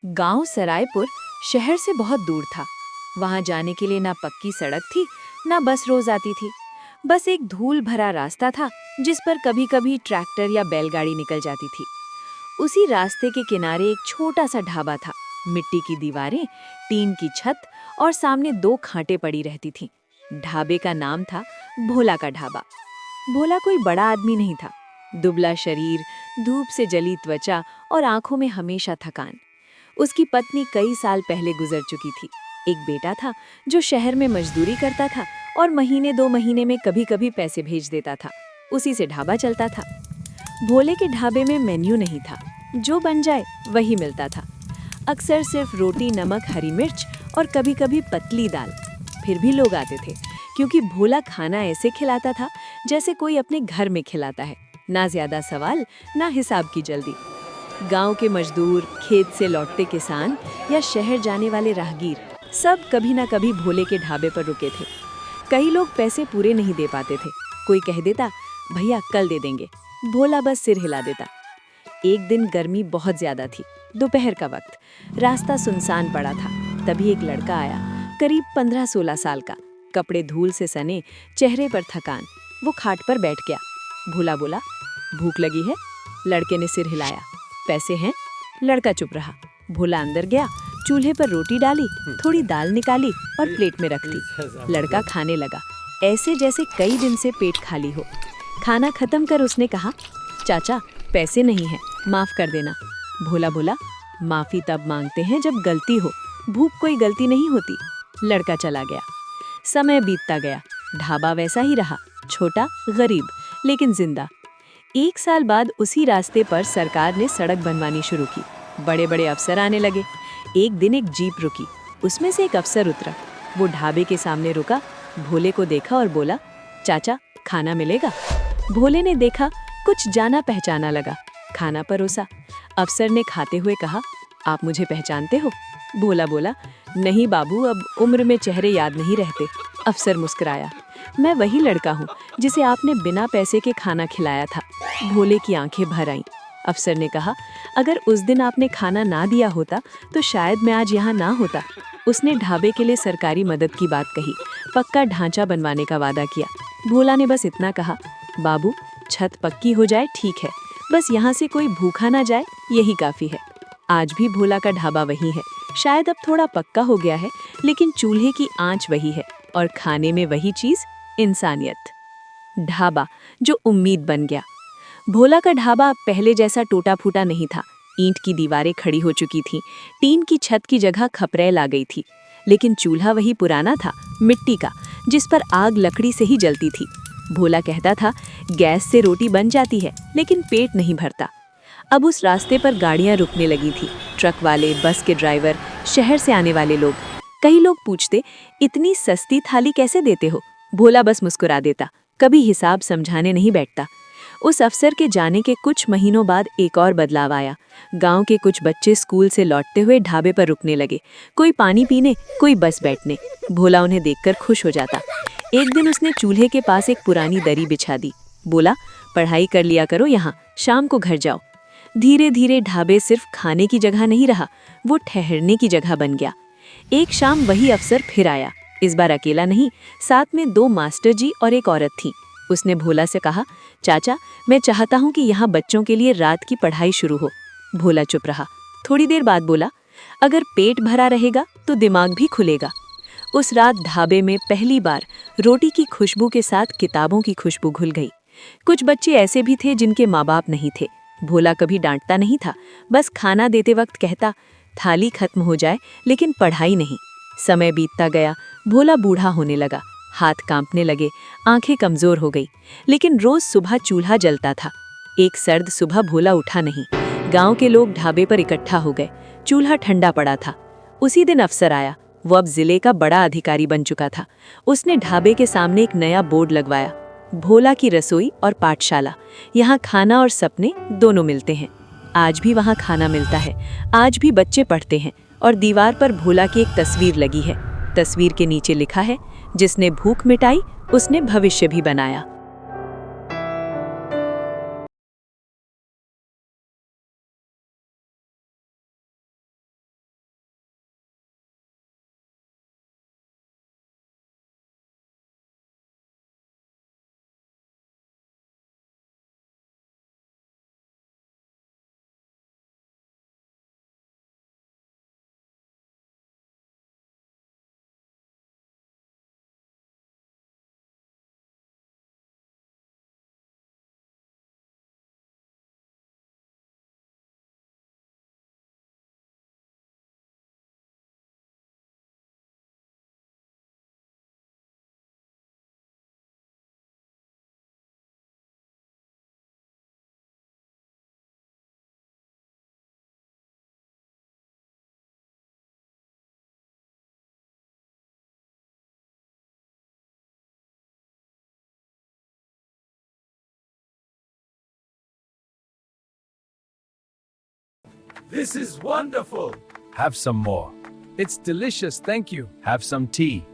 गांव सरायपुर शहर से बहुत दूर था। वहां जाने के लिए ना पक्की सड़क थी, ना बस रोज आती थी। बस एक धूल भरा रास्ता था जिस पर कभी कभी ट्रैक्टर या बैलगाड़ी निकल जाती थी। उसी रास्ते के किनारे एक छोटा सा ढाबा था। मिट्टी की दीवारें, टीन की छत और सामने 2 खाटें पड़ी रहती थीं। ढाबे का नाम था भोला का ढाबा। भोला कोई बड़ा आदमी नहीं था। दुबला शरीर, धूप से जली त्वचा और आंखों में हमेशा थकान। उसकी पत्नी कई साल पहले गुजर चुकी थी। एक बेटा था जो शहर में मजदूरी करता था और महीने 2 महीने में कभी-कभी पैसे भेज देता था। उसी से ढाबा चलता था। भोले के ढाबे में मेन्यू नहीं था, जो बन जाए वही मिलता था। अक्सर सिर्फ रोटी, नमक, हरी मिर्च और कभी-कभी पतली दाल। फिर भी लोग आते थे, क्योंकि भोला खाना ऐसे खिलाता था जैसे कोई अपने घर में खिलाता है। ना ज्यादा सवाल, ना हिसाब की जल्दी। गांव के मजदूर, खेत से लौटते किसान या शहर जाने वाले राहगीर, सब कभी ना कभी भोले के ढाबे पर रुके थे। कई लोग पैसे पूरे नहीं दे पाते थे। कोई कह देता, भैया कल दे देंगे। भोला बस सिर हिला देता। एक दिन गर्मी बहुत ज्यादा थी, दोपहर का वक्त। रास्ता सुनसान पड़ा था। तभी एक लड़का आया, करीब 15-16 साल का, कपड़े धूल से सने, चेहरे पर थकान। वो खाट पर बैठ गया। भोला बोला, भूख लगी है? लड़के ने सिर हिलाया। पैसे हैं? लड़का चुप रहा। भोला अंदर गया, चूल्हे पर रोटी डाली, थोड़ी दाल निकाली और प्लेट में रख दी। लड़का खाने लगा, ऐसे जैसे कई दिन से पेट खाली हो। खाना खत्म कर उसने कहा, चाचा पैसे नहीं है, माफ कर देना। भोला बोला, माफी तब मांगते हैं जब गलती हो, भूख कोई गलती नहीं होती। लड़का चला गया। समय बीतता गया। ढाबा वैसा ही रहा, छोटा, गरीब, लेकिन जिंदा। 1 साल बाद उसी रास्ते पर सरकार ने सड़क बनवानी शुरू की। बड़े बड़े अफसर आने लगे। एक दिन एक जीप रुकी, उसमें से एक अफसर उतरा। वो ढाबे के सामने रुका, भोले को देखा और बोला, चाचा खाना मिलेगा? भोले ने देखा, कुछ जाना पहचाना लगा। खाना परोसा। अफसर ने खाते हुए कहा, आप मुझे पहचानते हो? भोला बोला, नहीं बाबू, अब उम्र में चेहरे याद नहीं रहते। अफसर मुस्कुराया, मैं वही लड़का हूँ जिसे आपने बिना पैसे के खाना खिलाया था। भोले की आंखें भर आईं। अफसर ने कहा, अगर उस दिन आपने खाना ना दिया होता तो शायद मैं आज यहाँ ना होता। उसने ढाबे के लिए सरकारी मदद की बात कही, पक्का ढांचा बनवाने का वादा किया। भोला ने बस इतना कहा, बाबू छत पक्की हो जाए ठीक है, बस यहाँ से कोई भूखा ना जाए, यही काफी है। आज भी भोला का ढाबा वही है। शायद अब थोड़ा पक्का हो गया है, लेकिन चूल्हे की आंच वही है और खाने में वही चीज, इंसानियत। ढाबा जो उम्मीद बन गया। भोला का ढाबा पहले जैसा टूटा फूटा नहीं था। ईंट की दीवारें खड़ी हो चुकी थीं, टीन की छत की जगह खपरेल आ गई थी, लेकिन चूल्हा वही पुराना था, मिट्टी का, जिस पर आग लकड़ी से ही जलती थी। भोला कहता था, गैस से रोटी बन जाती है, लेकिन पेट नहीं भरता। अब उस रास्ते पर गाड़ियां रुकने लगी थी, ट्रक वाले, बस के ड्राइवर, शहर से आने वाले लोग। कई लोग पूछते, इतनी सस्ती थाली कैसे देते हो? भोला बस मुस्कुरा देता, कभी हिसाब समझाने नहीं बैठता। उस अफसर के जाने के कुछ महीनों बाद एक और बदलाव आया। गांव के कुछ बच्चे स्कूल से लौटते हुए ढाबे पर रुकने लगे, कोई पानी पीने, कोई बस बैठने। भोला उन्हें देखकर खुश हो जाता। एक दिन उसने चूल्हे के पास एक पुरानी दरी बिछा दी। बोला, पढ़ाई कर लिया करो यहाँ, शाम को घर जाओ। धीरे धीरे ढाबे सिर्फ खाने की जगह नहीं रहा, वो ठहरने की जगह बन गया। एक शाम वही अफसर फिर आया। इस बार अकेला नहीं, साथ में 2 मास्टर जी और एक औरत थी। उसने भोला से कहा, चाचा मैं चाहता हूँ कि यहाँ बच्चों के लिए रात की पढ़ाई शुरू हो। भोला चुप रहा। थोड़ी देर बाद बोला, अगर पेट भरा रहेगा तो दिमाग भी खुलेगा। उस रात ढाबे में पहली बार रोटी की खुशबू के साथ किताबों की खुशबू घुल गई। कुछ बच्चे ऐसे भी थे जिनके माँ बाप नहीं थे। भोला कभी डांटता नहीं था, बस खाना देते वक्त कहता, थाली खत्म हो जाए लेकिन पढ़ाई नहीं। समय बीतता गया। भोला बूढ़ा होने लगा, हाथ कांपने लगे, आंखें कमजोर हो गई, लेकिन रोज सुबह चूल्हा जलता था। एक सर्द सुबह भोला उठा नहीं। गांव के लोग ढाबे पर इकट्ठा हो गए। चूल्हा ठंडा पड़ा था। उसी दिन अफसर आया। वो अब जिले का बड़ा अधिकारी बन चुका था। उसने ढाबे के सामने एक नया बोर्ड लगवाया, भोला की रसोई और पाठशाला। यहाँ खाना और सपने दोनों मिलते हैं। आज भी वहाँ खाना मिलता है, आज भी बच्चे पढ़ते हैं, और दीवार पर भोला की एक तस्वीर लगी है। तस्वीर के नीचे लिखा है, जिसने भूख मिटाई उसने भविष्य भी बनाया। This is wonderful. Have some more. It's delicious, thank you. Have some tea.